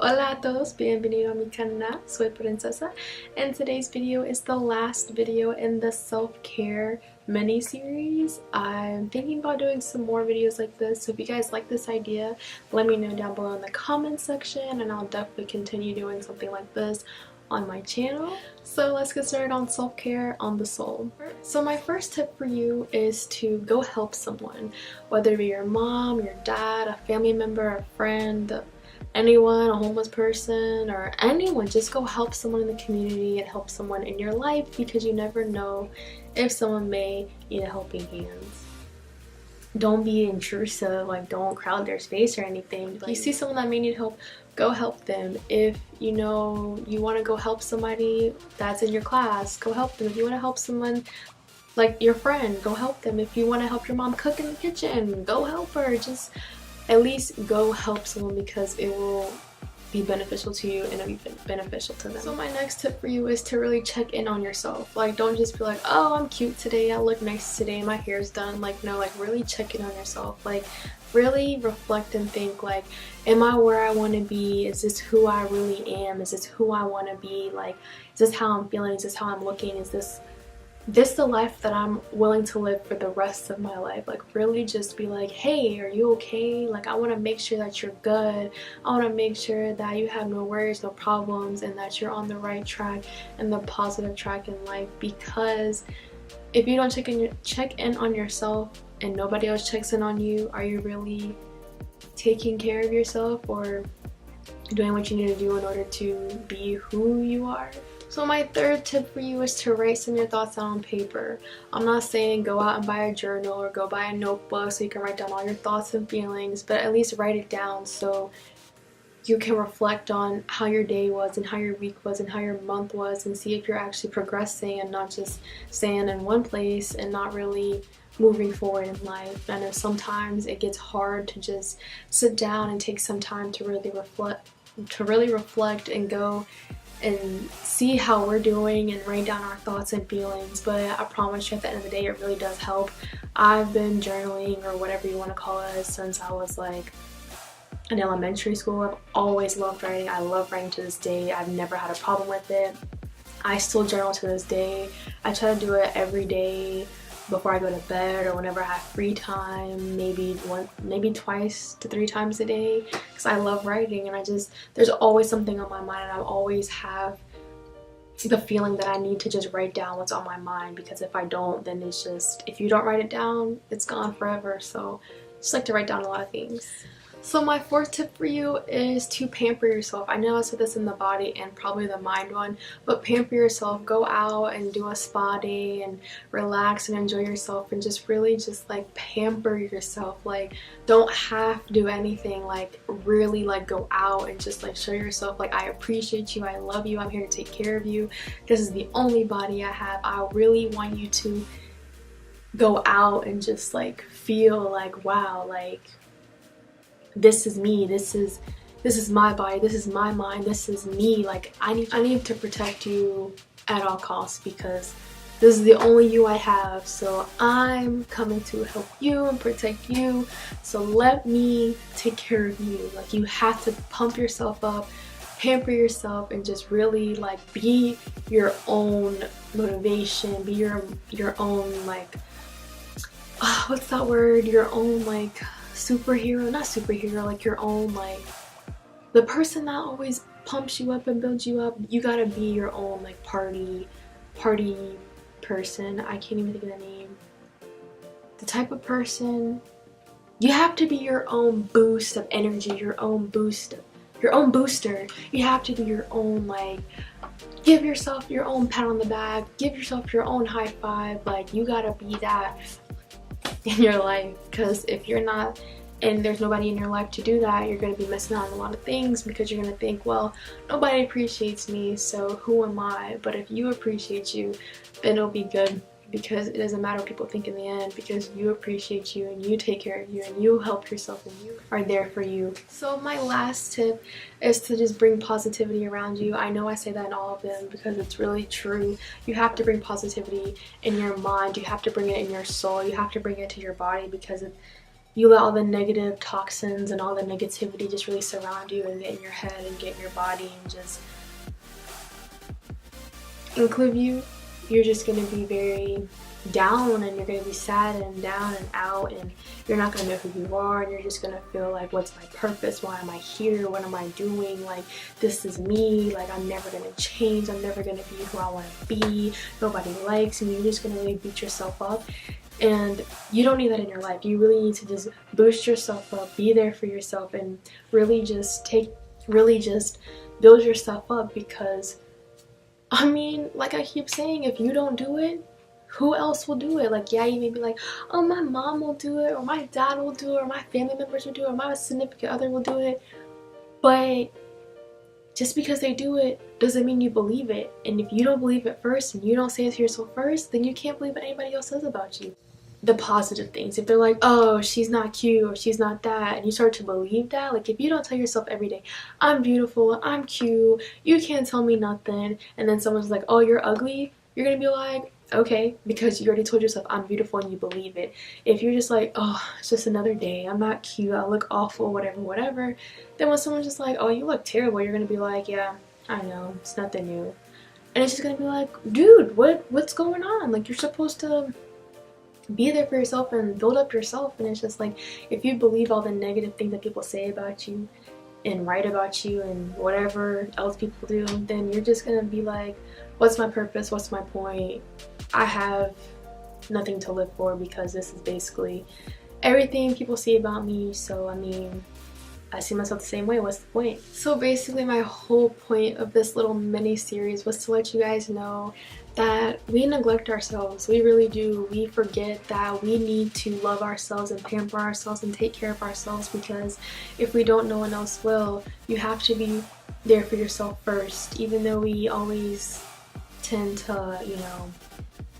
Hola a todos, bienvenido a mi canal, soy Princesa, and today's video is the last video in the self-care mini-series. I'm thinking about doing some more videos like this, so if you guys like this idea, let me know down below in the comments section, and I'll definitely continue doing something like this on my channel. So let's get started on self-care on the soul. So my first tip for you is to go help someone, whether it be your mom, your dad, a family member, a friend, anyone, a homeless person, or anyone. Just go help someone in the community and help someone in your life, because you never know if someone may need a helping hand. Don't be intrusive, like don't crowd their space or anything. If you see someone that may need help, go help them. If you know you want to go help somebody that's in your class, go help them. If you want to help someone like your friend, go help them. If you want to help your mom cook in the kitchen, go help her. Just at least go help someone, because it will be beneficial to you and it'll be beneficial to them. So my next tip for you is to really check in on yourself. Like, don't just be like, oh, I'm cute today, I look nice today, my hair's done. Like, no, like really check in on yourself. Like, really reflect and think, like, am I where I want to be? Is this who I really am? Is this who I want to be? Like, is this how I'm feeling? Is this how I'm looking? Is this the life that I'm willing to live for the rest of my life? Like, really just be like, hey, are you okay? Like, I want to make sure that you're good. I want to make sure that you have no worries, no problems, and that you're on the right track and the positive track in life. Because if you don't check in on yourself and nobody else checks in on you, are you really taking care of yourself or doing what you need to do in order to be who you are? So my third tip for you is to write some of your thoughts down on paper. I'm not saying go out and buy a journal or go buy a notebook so you can write down all your thoughts and feelings, but at least write it down so you can reflect on how your day was and how your week was and how your month was, and see if you're actually progressing and not just staying in one place and not really moving forward in life. I know sometimes it gets hard to just sit down and take some time to really reflect and go and see how we're doing and write down our thoughts and feelings, but I promise you at the end of the day it really does help. I've been journaling, or whatever you want to call it, since I was like in elementary school. I've always loved writing. I love writing to this day. I've never had a problem with it. I still journal to this day. I try to do it every day before I go to bed or whenever I have free time, maybe twice to 3 times a day, because I love writing, and there's always something on my mind, and I always have the feeling that I need to just write down what's on my mind, because if I don't, then it's just, if you don't write it down, it's gone forever. So I just like to write down a lot of things. So my fourth tip for you is to pamper yourself. I know I said this in the body and probably the mind one, but pamper yourself. Go out and do a spa day and relax and enjoy yourself, and just really just like pamper yourself. Like, don't have to do anything. Like, really like go out and just like show yourself, like, I appreciate you, I love you, I'm here to take care of you. This is the only body I have. I really want you to go out and just like feel like, wow, like, this is me, this is my body, this is my mind, this is me. Like, I need to protect you at all costs, because this is the only you I have. So I'm coming to help you and protect you, so let me take care of you. Like, you have to pump yourself up, pamper yourself, and just really like be your own motivation, be your own, like, what's that word, your own like superhero, not superhero, like your own, like the person that always pumps you up and builds you up. You gotta be your own like party person. I can't even think of the name. The type of person, you have to be your own boost of energy, your own booster. You have to be your own, like, give yourself your own pat on the back, give yourself your own high five. Like, you gotta be that in your life, because if you're not, and there's nobody in your life to do that, you're going to be missing out on a lot of things, because you're going to think, well, nobody appreciates me, so who am I? But if you appreciate you, then it'll be good, because it doesn't matter what people think in the end, because you appreciate you and you take care of you and you help yourself and you are there for you. So my last tip is to just bring positivity around you. I know I say that in all of them because it's really true. You have to bring positivity in your mind, you have to bring it in your soul, you have to bring it to your body, because you let all the negative toxins and all the negativity just really surround you and get in your head and get in your body and just include you, you're just going to be very down, and you're going to be sad and down and out, and you're not going to know who you are, and you're just going to feel like, what's my purpose? Why am I here? What am I doing? Like, this is me. Like, I'm never going to change. I'm never going to be who I want to be. Nobody likes me. You're just going to really beat yourself up, and you don't need that in your life. You really need to just boost yourself up, be there for yourself, and really just build yourself up. Because I mean, like I keep saying, if you don't do it, who else will do it? Like, yeah, you may be like, oh, my mom will do it, or my dad will do it, or my family members will do it, or my significant other will do it. But just because they do it doesn't mean you believe it. And if you don't believe it first, and you don't say it to yourself first, then you can't believe what anybody else says about you. The positive things, if they're like, oh, she's not cute, or she's not that, and you start to believe that, like, if you don't tell yourself every day, I'm beautiful, I'm cute, you can't tell me nothing, and then someone's like, oh, you're ugly, you're gonna be like, okay, because you already told yourself I'm beautiful and you believe it. If you're just like, oh, it's just another day, I'm not cute, I look awful, whatever, then when someone's just like, oh, you look terrible, you're gonna be like, yeah, I know, it's nothing new. And it's just gonna be like, dude, what's going on? Like, you're supposed to be there for yourself and build up yourself. And it's just like, if you believe all the negative things that people say about you and write about you and whatever else people do, then you're just gonna be like, what's my purpose? What's my point? I have nothing to live for, because this is basically everything people say about me. So I mean, I see myself the same way. What's the point? So basically my whole point of this little mini series was to let you guys know that we neglect ourselves. We really do. We forget that we need to love ourselves and pamper ourselves and take care of ourselves, because if we don't, no one else will. You have to be there for yourself first, even though we always tend to, you know,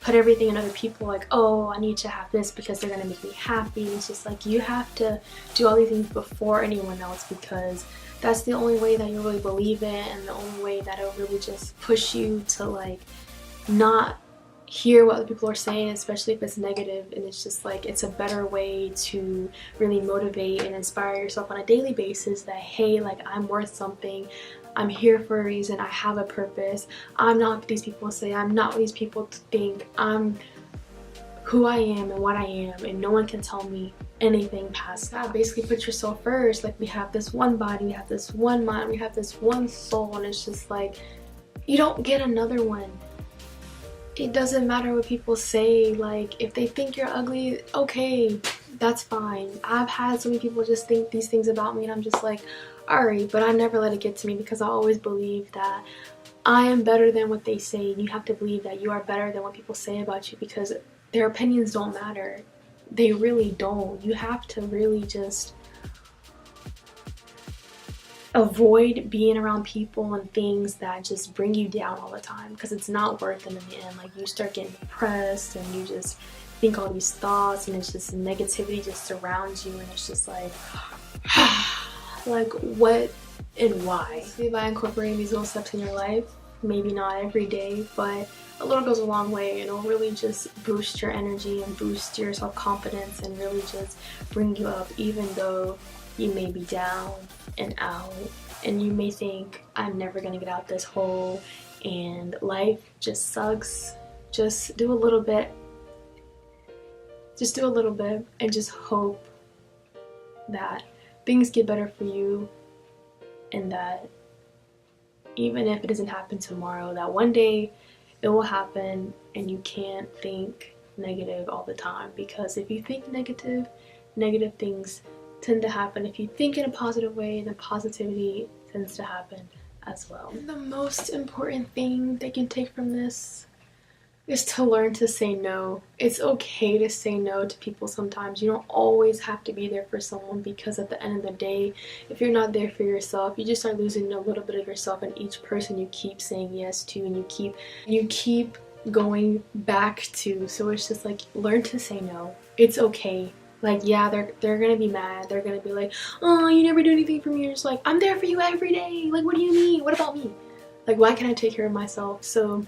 put everything in other people, like, oh, I need to have this because they're gonna make me happy. It's just like, you have to do all these things before anyone else, because that's the only way that you really believe it, and the only way that it'll really just push you to, like, not hear what other people are saying, especially if it's negative. And it's just like, it's a better way to really motivate and inspire yourself on a daily basis that, hey, like, I'm worth something, I'm here for a reason, I have a purpose, I'm not what these people say, I'm not what these people think, I'm who I am and what I am, and no one can tell me anything past that. Basically put yourself first. Like, we have this one body, we have this one mind, we have this one soul, and it's just like, you don't get another one. It doesn't matter what people say. Like, if they think you're ugly, okay, that's fine. I've had so many people just think these things about me, and I'm just like, alright, but I never let it get to me, because I always believe that I am better than what they say. And you have to believe that you are better than what people say about you, because their opinions don't matter. They really don't. You have to really just avoid being around people and things that just bring you down all the time, because it's not worth it in the end. Like, you start getting depressed and you just think all these thoughts, and it's just negativity just surrounds you, and it's just like like, what and why? See, by incorporating these little steps in your life, maybe not every day, but a little goes a long way, and it'll really just boost your energy and boost your self-confidence and really just bring you up, even though you may be down and out, and you may think, I'm never gonna get out this hole, and life just sucks. Just do a little bit. Just do a little bit, and just hope that things get better for you, and that even if it doesn't happen tomorrow, that one day it will happen. And you can't think negative all the time, because if you think negative things tend to happen. If you think in a positive way, then positivity tends to happen as well. And the most important thing they can take from this is to learn to say no. It's okay to say no to people sometimes. You don't always have to be there for someone, because at the end of the day, if you're not there for yourself, you just start losing a little bit of yourself in each person you keep saying yes to, and you keep going back to. So it's just like, learn to say no. It's okay. Like, yeah, they're gonna be mad. They're gonna be like, oh, you never do anything for me. You're just like, I'm there for you every day. Like, what do you mean? What about me? Like, why can't I take care of myself? So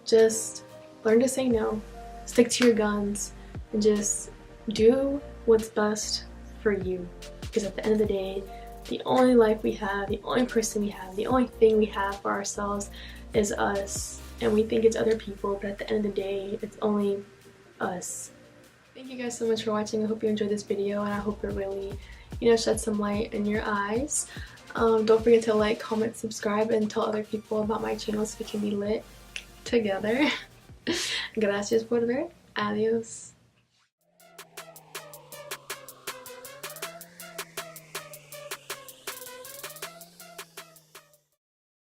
just learn to say no. Stick to your guns, and just do what's best for you, because at the end of the day, the only life we have, the only person we have, the only thing we have for ourselves is us. And we think it's other people, but at the end of the day, it's only us. Thank you guys so much for watching. I hope you enjoyed this video, and I hope it really, shed some light in your eyes. Don't forget to like, comment, subscribe, and tell other people about my channel so we can be lit together. Gracias por ver. Adios.